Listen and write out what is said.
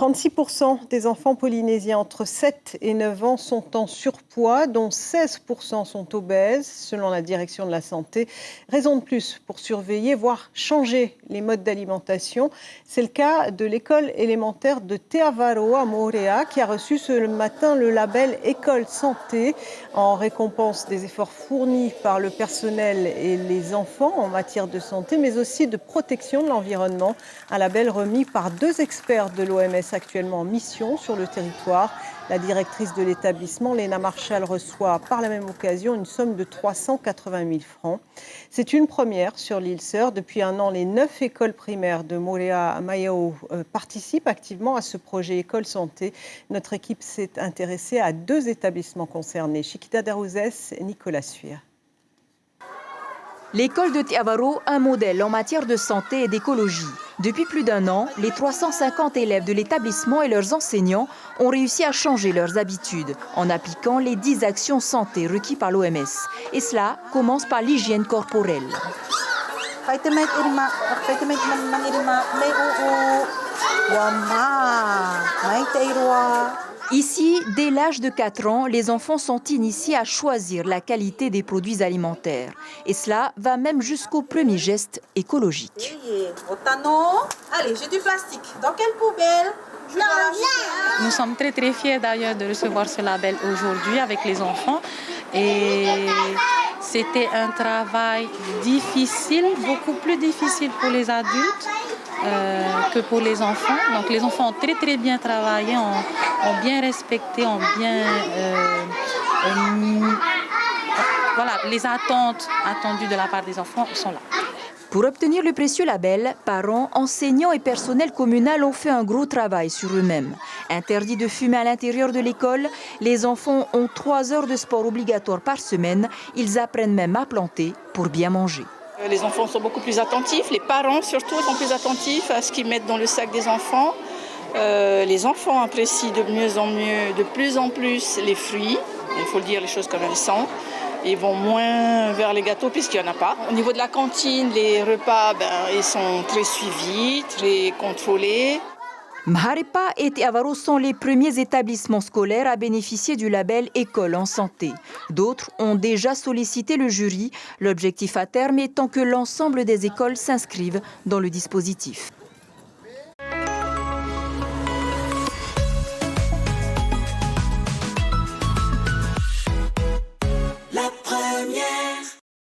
36% des enfants polynésiens entre 7 et 9 ans sont en surpoids, dont 16% sont obèses, selon la direction de la santé. Raison de plus pour surveiller, voire changer les modes d'alimentation. C'est le cas de l'école élémentaire de Te Avaro à Moorea, qui a reçu ce matin le label École Santé, en récompense des efforts fournis par le personnel et les enfants en matière de santé, mais aussi de protection de l'environnement. Un label remis par 2 experts de l'OMS actuellement en mission sur le territoire. La directrice de l'établissement, Lena Marshall, reçoit par la même occasion une somme de 380 000 francs. C'est une première sur l'île Sœur. Depuis un an, les 9 écoles primaires de Moorea Maiao participent activement à ce projet École Santé. Notre équipe s'est intéressée à 2 établissements concernés, Chiquita Darouzès et Nicolas Suire. L'école de Te Avaro, un modèle en matière de santé et d'écologie. Depuis plus d'un an, les 350 élèves de l'établissement et leurs enseignants ont réussi à changer leurs habitudes en appliquant les 10 actions santé requises par l'OMS. Et cela commence par l'hygiène corporelle. Ici, dès l'âge de 4 ans, les enfants sont initiés à choisir la qualité des produits alimentaires. Et cela va même jusqu'au premier geste écologique. Allez, j'ai du plastique. Dans quelle poubelle? Nous sommes très fiers d'ailleurs de recevoir ce label aujourd'hui avec les enfants. Et c'était un travail difficile, beaucoup plus difficile pour les adultes que pour les enfants. Donc les enfants ont très bien travaillé, ont bien respecté, ont bien... voilà, les attentes attendues de la part des enfants sont là. Pour obtenir le précieux label, parents, enseignants et personnel communal ont fait un gros travail sur eux-mêmes. Interdit de fumer à l'intérieur de l'école, les enfants ont 3 heures de sport obligatoire par semaine. Ils apprennent même à planter pour bien manger. Les enfants sont beaucoup plus attentifs, les parents surtout sont plus attentifs à ce qu'ils mettent dans le sac des enfants. Les enfants apprécient de mieux en mieux, de plus en plus les fruits, il faut le dire les choses comme elles sont. Ils vont moins vers les gâteaux puisqu'il n'y en a pas. Au niveau de la cantine, les repas, ils sont très suivis, très contrôlés. Mharepa et Te Avaro sont les premiers établissements scolaires à bénéficier du label École en santé. D'autres ont déjà sollicité le jury, l'objectif à terme étant que l'ensemble des écoles s'inscrivent dans le dispositif.